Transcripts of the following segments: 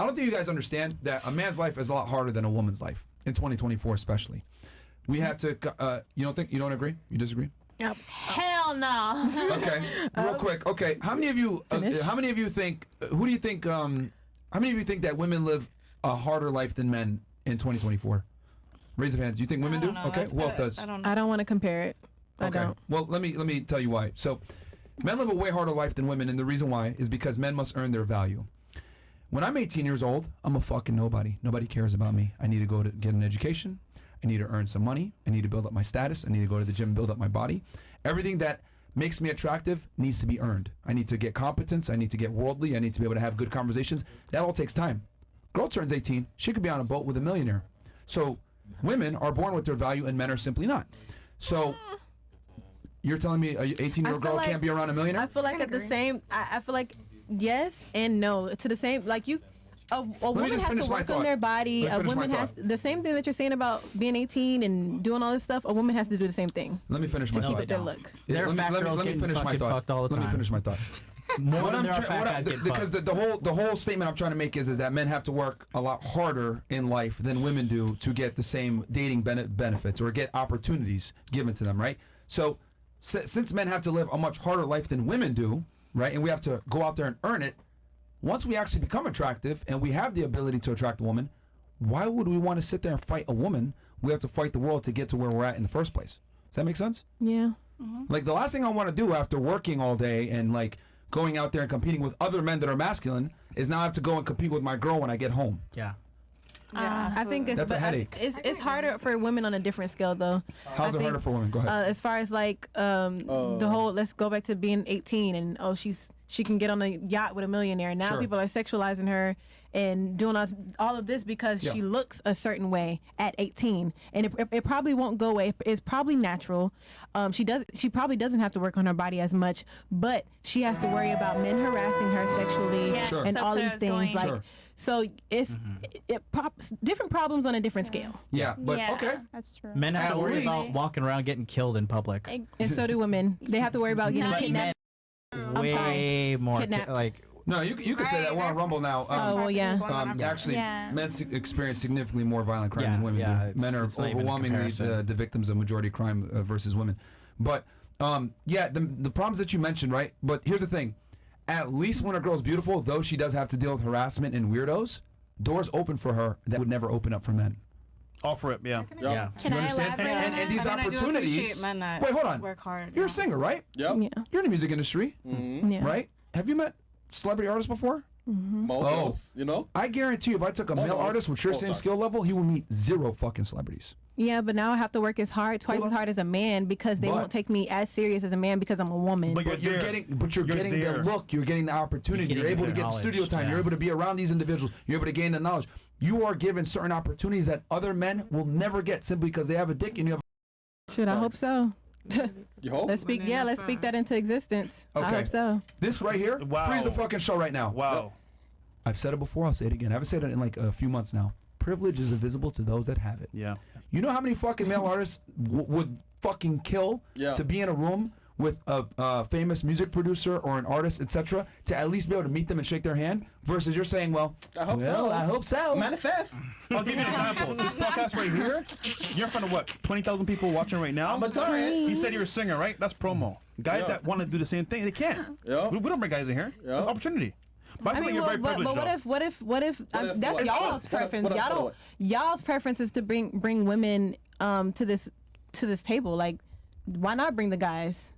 I don't think you guys understand that a man's life is a lot harder than a woman's life in 2024, especially. We have to. You don't agree? You disagree? Yep. Hell no. Okay, real quick. Okay, how many of you? How many of you think? Who do you think? How many of you think that women live a harder life than men in 2024? Raise your hands. You think women do? Okay. Who else does? I don't want to compare it. I don't. Well, let me tell you why. So, men live a way harder life than women, and the reason why is because men must earn their value. When I'm 18 years old, I'm a fucking nobody. Nobody cares about me. I need to go to get an education. I need to earn some money. I need to build up my status. I need to go to the gym and build up my body. Everything that makes me attractive needs to be earned. I need to get competence. I need to get worldly. I need to be able to have good conversations. That all takes time. Girl turns 18. She could be on a boat with a millionaire. So women are born with their value and men are simply not. So you're telling me an 18-year-old girl can't be around a millionaire? I feel like at the same, I feel like yes and no to the same, like you, a woman has to work on their body. A woman has the same thing that you're saying about being 18 and doing all this stuff. A woman has to do the same thing. Let me finish my thought. Keep it their look. Let me finish my thought. Let me finish my thought. Because the whole statement I'm trying to make is that men have to work a lot harder in life than women do to get the same dating benefits or get opportunities given to them, right? So since men have to live a much harder life than women do, right, and we have to go out there and earn it, once we actually become attractive and we have the ability to attract a woman, why would we want to sit there and fight a woman? We have to fight the world to get to where we're at in the first place. Does that make sense? Yeah. Like the last thing I want to do after working all day and like going out there and competing with other men that are masculine is now I have to go and compete with my girl when I get home. Yeah. I think that's a headache. It's harder for women on a different scale, though. How's it harder for women? Go ahead. As far as like the whole, let's go back to being 18 and she can get on a yacht with a millionaire. Now people are sexualizing her and doing all of this because she looks a certain way at 18, and it probably won't go away. It's probably natural. She probably doesn't have to work on her body as much, but she has to worry about men harassing her sexually and all these things. Like, so it's different problems on a different scale. Yeah, but okay. That's true. Men have to worry about walking around getting killed in public. And so do women. They have to worry about getting kidnapped. Way more kidnapped. No, you can say that. We're on Rumble now. Actually, men experience significantly more violent crime than women do. Men are overwhelmingly the victims of majority crime versus women. But the problems that you mentioned, right? But here's the thing. At least when a girl's beautiful, though she does have to deal with harassment and weirdos, doors open for her that would never open up for men. Offer it, yeah. Can you understand? And these opportunities. Wait, hold on. Work hard. You're a singer, right? Yep. Yeah. You're in the music industry, right? Have you met celebrity artists before? Most, you know. I guarantee you, if I took a male artist with your same skill level, he would meet 0 fucking celebrities. Yeah, but now I have to work twice as hard as a man because they won't take me as serious as a man because I'm a woman. But you're getting the look, you're getting the opportunity, you're able to get the studio time, you're able to be around these individuals, you're able to gain the knowledge. You are given certain opportunities that other men will never get simply because they have a dick and you have. Should I hope so? You hope? Let's speak that into existence. Okay. I hope so. This right here, freeze the fucking show right now. Wow. I've said it before, I'll say it again. I haven't said it in like a few months now. Privilege is invisible to those that have it. Yeah. You know how many fucking male artists would fucking kill to be in a room with a famous music producer or an artist, etc., to at least be able to meet them and shake their hand, versus you're saying, well, I hope so. Manifest. I'll give you an example. This podcast right here, you're in front of what, 20,000 people watching right now? I'm a tourist. You said you're a singer, right? That's promo. Guys that want to do the same thing, they can't. Yeah. We don't bring guys in here. That's opportunity. But I think you're very privileged, what if that's y'all's preference? Y'all's preference is to bring women to this table. Like, why not bring the guys?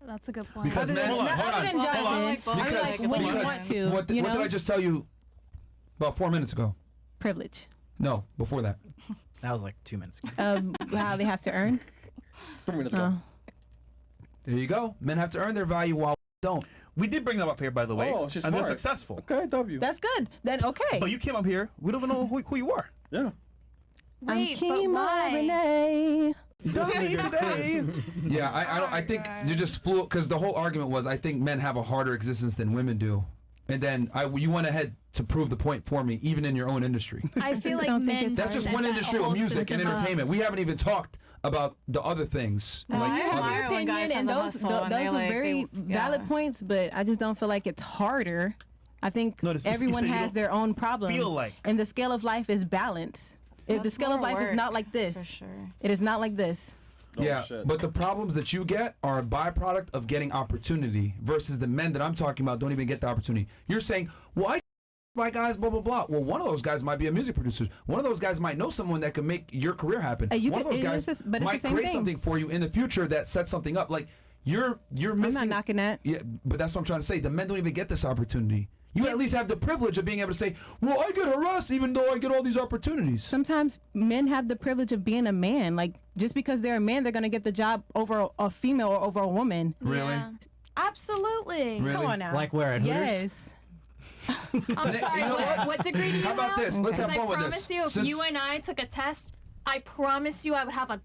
That's a good point. Because men, hold on. Because when you want to. What did I just tell you about 4 minutes ago? Privilege. No, before that. That was like 2 minutes ago. How they have to earn? 3 minutes ago. There you go. Men have to earn their value while we don't. We did bring them up here, by the way. Oh, she's and smart. they're successful. Okay, W. That's good. Then okay. But you came up here. We don't even know who you are. Yeah. I'm Kima Renee. Today. Yeah, I think you just flew, because the whole argument was I think men have a harder existence than women do. And then you went ahead to prove the point for me, even in your own industry. I feel like men. That's just one industry of music and entertainment. We haven't even talked about the other things. You have your opinion, and those are very valid points, but I just don't feel like it's harder I think everyone has their own problems. Feel like. And the scale of life is balance. The scale of life is not like this. For sure. It is not like this. Oh, yeah, shit. but the problems that you get are a byproduct of getting opportunity versus the men that I'm talking about don't even get the opportunity. You're saying, well, I my guys, blah, blah, blah. Well, one of those guys might be a music producer. One of those guys might know someone that can make your career happen. One of those guys might create something for you in the future that sets something up. Like, you're missing. I'm not knocking that. Yeah, but that's what I'm trying to say. The men don't even get this opportunity. You at least have the privilege of being able to say, well, I get harassed even though I get all these opportunities. Sometimes men have the privilege of being a man. Like, just because they're a man, they're going to get the job over a female or over a woman. Really? Yeah. Absolutely. Really? Come on now. Like where at Hooters? Yes. I'm sorry, You know what degree do you How about have? this? Let's have fun with I this. promise you, if Since- you and I took a test, I promise you I would have a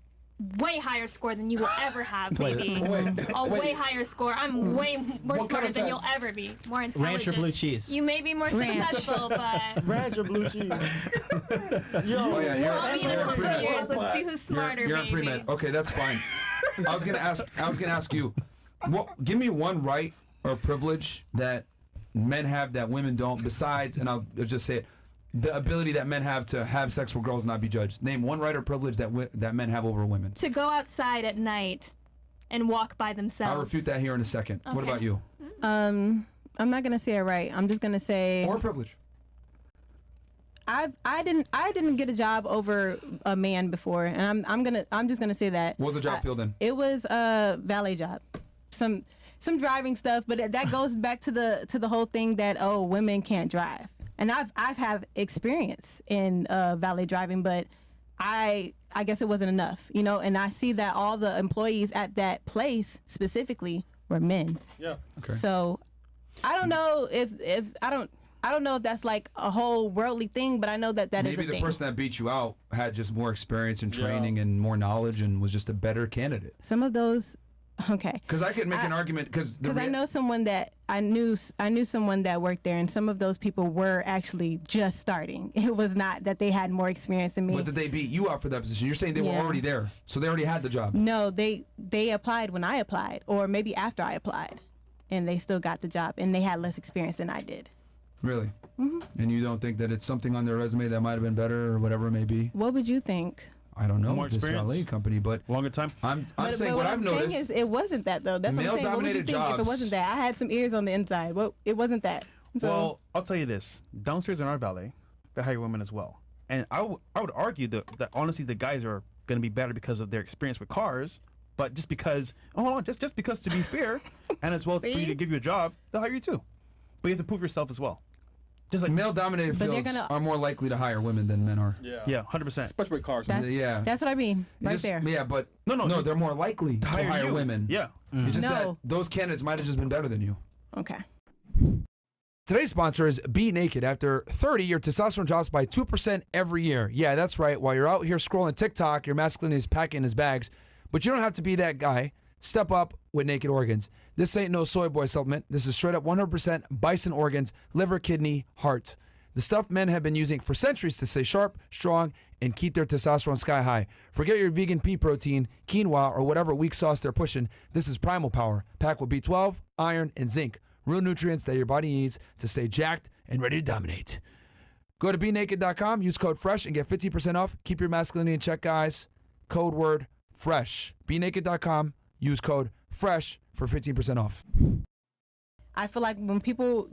way higher score than you will ever have, baby. Way higher score. I'm way more What kind smarter of than you'll test? ever be. More Ranch intelligent. or blue cheese? You may be more successful, but Ranch or blue cheese? Oh, yeah, I'll be in a couple of years. Let's see who's smarter, you're in baby. pre-med. Okay, that's fine. I was gonna ask you. Give me one right or privilege that men have that women don't. Besides, and I'll just say it, the ability that men have to have sex with girls and not be judged. Name one right or privilege that men have over women. To go outside at night and walk by themselves. I'll refute that here in a second. What Okay. about you? I'm not gonna say it right. I'm just gonna say Or privilege. I didn't get a job over a man before, and I'm just gonna say that. What was the job field then? It was a valet job, some driving stuff, but that goes back to the whole thing that women can't drive, and I've have experience in valet driving, but I guess it wasn't enough, and I see that all the employees at that place specifically were men. Yeah. Okay. So I don't know if I don't know if that's like a whole worldly thing, but I know that is a Maybe thing. the person that beat you out had just more experience and training and more knowledge and was just a better candidate. Some of those, okay. Because I could make an argument because I know someone that I knew someone that worked there, and some of those people were actually just starting. It was not that they had more experience than me. But did they beat you out for that position? You're saying they were already there, so they already had the job. No, they applied when I applied, or maybe after I applied, and they still got the job, and they had less experience than I did. Really? Mm-hmm. And you don't think that it's something on their resume that might have been better or whatever it may be? What would you think? I don't know. More This experience? valet company, but Longer time? I'm But saying what I've I'm saying noticed. is it wasn't that though. That's what I'm saying. What would you Male-dominated think if it jobs- wasn't that? I had some ears on the inside. Well, it wasn't that. So, Well, I'll tell you this. Downstairs in our valet, they hire women as well. And I would argue that honestly the guys are going to be better because of their experience with cars. But just because, just because to be fair, and as well for you to give you a job, they'll hire you too. But you have to prove yourself as well. Just like Male-dominated But they're fields gonna- are more likely to hire women than men are. Yeah, 100%. Especially with cars. that's, Yeah. that's what I mean right Just- there. Yeah, but No, they're more likely to hire you. women. Yeah. It's just that No. those candidates might have just been better than you. Okay. Today's sponsor is Be Naked. After 30, your testosterone drops by 2% every year. Yeah, that's right. While you're out here scrolling TikTok, your masculinity is packing his bags. But you don't have to be that guy. Step up with Naked Organs. This ain't no soy boy supplement. This is straight up 100% bison organs, liver, kidney, heart. The stuff men have been using for centuries to stay sharp, strong, and keep their testosterone sky high. Forget your vegan pea protein, quinoa, or whatever weak sauce they're pushing. This is Primal Power, packed with B12, iron, and zinc. Real nutrients that your body needs to stay jacked and ready to dominate. Go to BeNaked.com, use code FRESH, and get 15% off. Keep your masculinity in check, guys. Code word FRESH. BeNaked.com, use code FRESH for 15% off. I feel like when people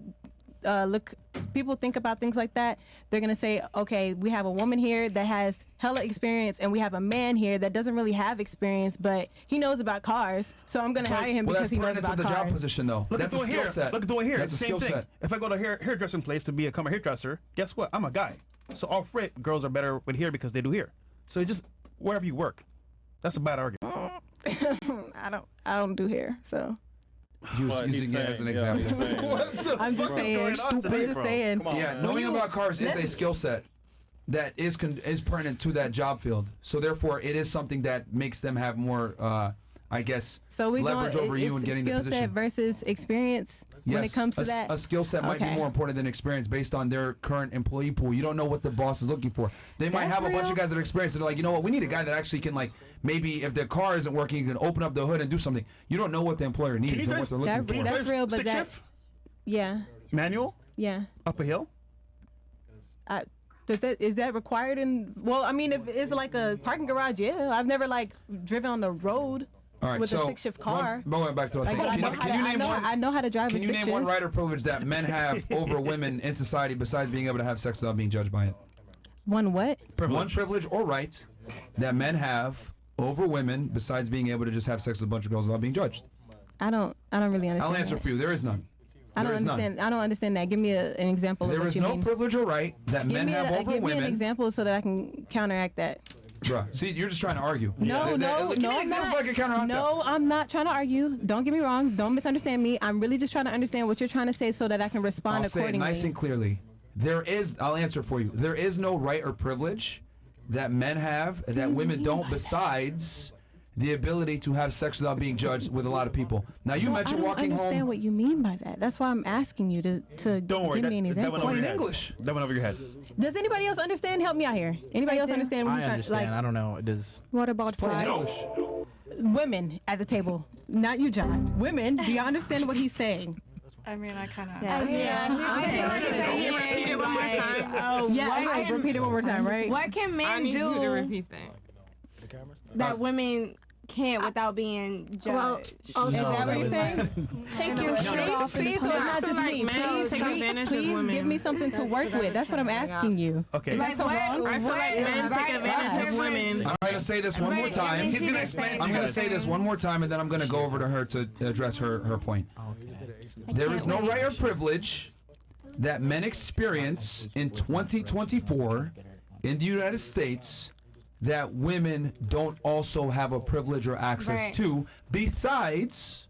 people think about things like that, they're gonna say, okay, we have a woman here that has hella experience, and we have a man here that doesn't really have experience, but he knows about cars, so I'm gonna hire him Well, because that's he knows pertinent to about the cars. job position, though. Look That's at a doing skill here. set. Look at doing here. That's It's a the same skill thing. set. If I go to a hairdressing place to become a hairdresser, guess what? I'm a guy. So all fit girls are better with hair because they do hair. So it just wherever you work. That's a bad argument. I don't do hair, so Using it as an example. I'm just saying. I'm just saying. Yeah, knowing about cars is a skill set that is pertinent to that job field. So therefore, it is something that makes them have more, I guess, So we leverage over you in getting the skill set position. versus experience when it comes to that. A skill set might be Okay. more important than experience based on their current employee pool. You don't know what the boss is looking for. They might That's have a bunch real. of guys that are experienced and they're like, you know what, we need a guy that actually can, like, maybe if the car isn't working, you can open up the hood and do something. You don't know what the employer needs and what they're looking for. That's real, but Stick that shift? yeah. Manual? Yeah. Up a hill? Is that required in? Well, I mean, if it's like a parking garage, yeah. I've never like driven on the road with a stick-shift car. Going back to what I was saying, can you name one? I know how to drive. Can you name one right or privilege that men have over women in society besides being able to have sex without being judged by it? One what? One privilege or right that men have over women besides being able to just have sex with a bunch of girls without being judged. I don't really understand. I'll answer for you. There is none. I don't understand. I don't understand that. Give me an example. There is no privilege or right that men have over women. Give me an example so that I can counteract that. Bruh, see, you're just trying to argue. No, I'm not. No, I'm not trying to argue. Don't get me wrong. Don't misunderstand me. I'm really just trying to understand what you're trying to say so that I can respond accordingly. I'll say it nice and clearly. I'll answer for you. There is no right or privilege that men have that women don't besides the ability to have sex without being judged with a lot of people. Now, you mentioned walking home. I don't understand what you mean by that. That's why I'm asking you to Don't worry, give me an example. That went over your English. That went over your head. Does anybody else understand? Help me out here. Anybody else understand? I understand. I don't know. It is. What about fries? Women at the table, not you, John. Women, do you understand what he's saying? I mean, I kind of. Can you repeat it one more time? Yeah, repeat it one more time, right? What can men I need you to do repeat that. that women can't without being judged? Well, is that what you're saying? Take your shirt off. Please, so it's not just me. Please give me something to work with. That's what I'm asking you. Okay. Like what? I feel like men take advantage of women. I'm going to say this one more time. He's going to explain. I'm going to say this one more time, and then I'm going to go over to her to address her point. There is no right or privilege that men experience in 2024 in the United States that women don't also have a privilege or access to, besides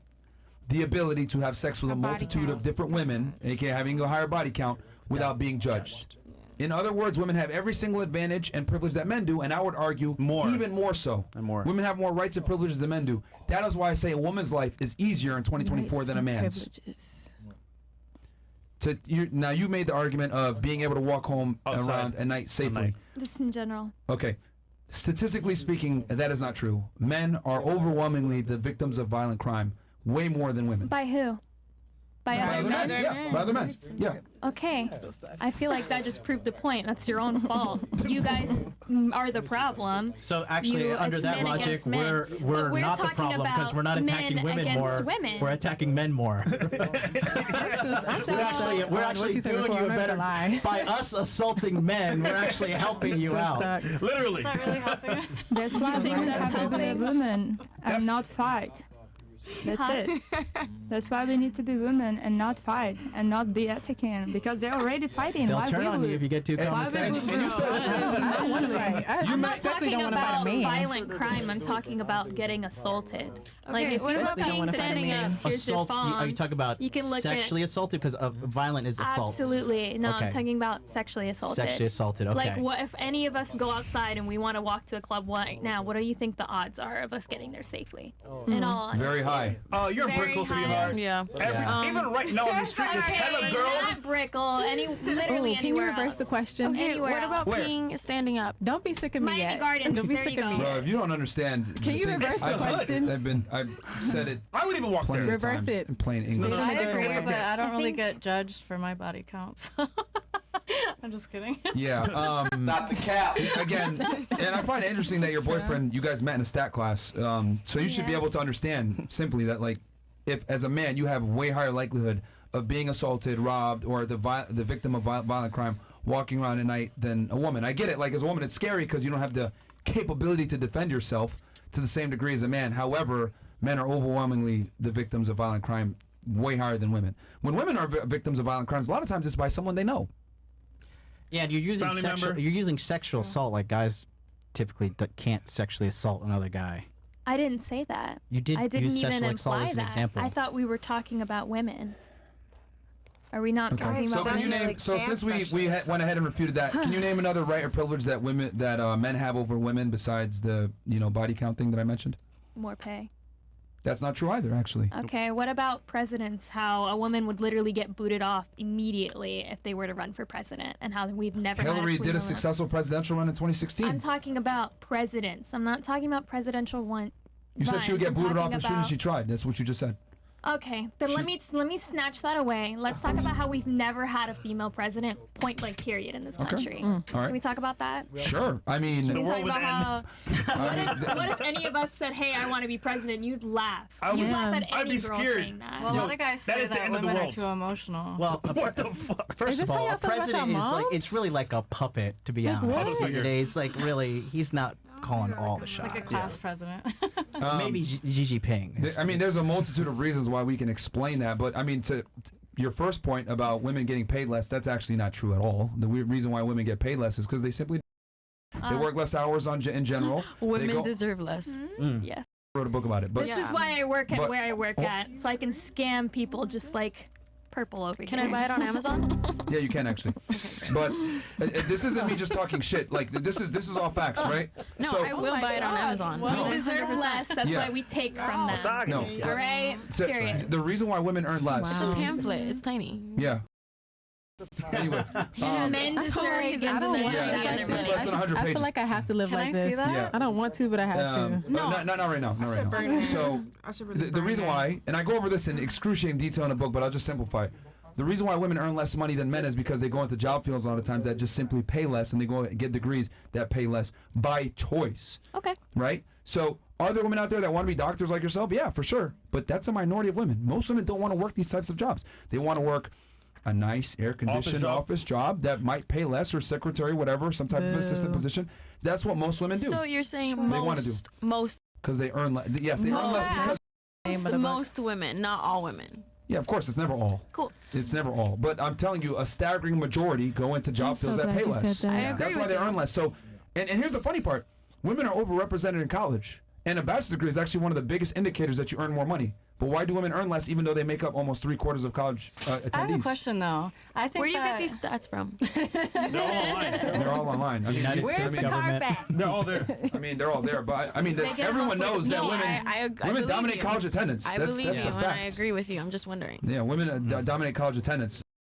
the ability to have sex with a multitude of different women, aka having a higher body count, without being judged. In other words, women have every single advantage and privilege that men do, and I would argue even more so. Women have more rights and privileges than men do. That is why I say a woman's life is easier in 2024 than a man's. Now, you made the argument of being able to walk home around at night safely. Just in general. Okay. Statistically speaking, that is not true. Men are overwhelmingly the victims of violent crime, way more than women. By who? By other men? Yeah, by other men. Yeah. Okay. I feel like that just proved the point. That's your own fault. You guys are the problem. So actually, under that logic, we're not the problem because we're not attacking women more. We're attacking men we're actually doing you a better by us assaulting men. We're actually helping you out. Literally. That's not really helping us. That's why we have to be women and not fight. That's it. That's why we need to be women and not fight and not be attacking because they're already fighting. They'll turn on you if you get too condescending. I'm not talking about violent crime. I'm talking about getting assaulted. Like if you're being standing up, here's your phone. Are you talking about sexually assaulted? Because violent is assault. Absolutely. No, I'm talking about sexually assaulted. Sexually assaulted. Okay. Like what if any of us go outside and we want to walk to a club right now? What do you think the odds are of us getting there safely? In all honesty. Very high. Oh, you're a brickle, sweetheart. Yeah. Even right now on the street, there's hella girls. Not brickle. Literally can you reverse the question? Okay, what about being standing up? Don't be sick of me yet. Garden. Don't be sick of me. Bro, if you don't understand, can you reverse the question? I've said it. I would even walk there. Reverse it in plain English. I agree, but I don't really get judged for my body counts. I'm just kidding. Yeah. Not the cap. Again, and I find it interesting that your boyfriend, you guys met in a stat class. So you should be able to understand simply that, like, if as a man you have way higher likelihood of being assaulted, robbed, or the victim of violent crime walking around at night than a woman. I get it. Like, as a woman, it's scary because you don't have the capability to defend yourself to the same degree as a man. However, men are overwhelmingly the victims of violent crime way higher than women. When women are victims of violent crimes, a lot of times it's by someone they know. Yeah, and you're using sexual assault. Like, guys typically can't sexually assault another guy. I didn't say that. You did. I didn't use even sexual assault imply as an that. example. I thought we were talking about women. Are we not talking So about can you women? name? So since we went ahead and refuted that, can you name another right or privilege that men have over women besides the body count thing that I mentioned? More pay. That's not true either, actually. Okay, what about presidents? How a woman would literally get booted off immediately if they were to run for president, and how we've never. Hillary did a successful presidential run in 2016. I'm talking about presidents. I'm not talking about presidential one. You said she would get booted off as soon as she tried. That's what you just said. Okay, then let me snatch that away. Let's talk about how we've never had a female president, point blank, period, in this country. All right. Can we talk about that? Sure. I mean, Can we talk about how? What if any of us said, "Hey, I want to be president"? You'd laugh. You'd laugh at I'd any be girl scared. saying that. Well, a lot of guys say is the that end of the women are world. too emotional. Well, What the fuck? first of this how all, y'all a feel about president y'all is like, moms? it's really like a puppet, to be honest. what? Nowadays, like really, he's not calling all the shots. Like a class president. Maybe Xi Jinping. I mean, there's a multitude of reasons why we can explain that, but I mean, to your first point about women getting paid less, that's actually not true at all. The reason why women get paid less is because they simply they work less hours in general. Women deserve less. Yeah. Wrote a book about it, but This is why I work at But- where I work at, so I can scam people just like purple over Can here. I buy it on Amazon? yeah, you can actually. But this isn't me just talking shit. Like this is all facts, right? No, So, I will buy it on Amazon. We deserve less. That's Yeah. why we take from them. no. All right. So, Period. the reason why women earn less. It's a pamphlet. It's tiny. Yeah. Anyway, Men deserve to get I don't the want yeah, money. it's less than 100 I pages. feel like I have to live Can like I this. see that? Yeah. I don't want to, but I have to. No. Not right now. Not right now. So the reason why, and I go over this in excruciating detail in the book, but I'll just simplify it. The reason why women earn less money than men is because they go into job fields a lot of times that just simply pay less, and they go and get degrees that pay less by choice. Okay. Right? So are there women out there that want to be doctors like yourself? Yeah, for sure. But that's a minority of women. Most women don't want to work these types of jobs. They want to work a nice air-conditioned office job that might pay less, or secretary, whatever, some type of assistant position. That's what most women do. So you're saying They wanna do. most Because they earn less. Yes, they earn less because... most women, not all women. Yeah, of course, it's never all. Cool. It's never all. But I'm telling you, a staggering majority go into job fields that pay less. I agree That's why with they you. earn less. So, and here's the funny part. Women are overrepresented in college. And a bachelor's degree is actually one of the biggest indicators that you earn more money. But why do women earn less even though they make up almost 3/4 of college attendees? I have a question though. I think Where do you that get these stats from? They're all online. They're all online. I mean, United Where's States the car government. back? They're all there. I mean, they're all there. But I mean, They get everyone them off knows that No, women I women believe dominate you. college attendance. I that's believe that's you, a and fact. I agree with you. I'm just wondering. Yeah, women dominate college attendance.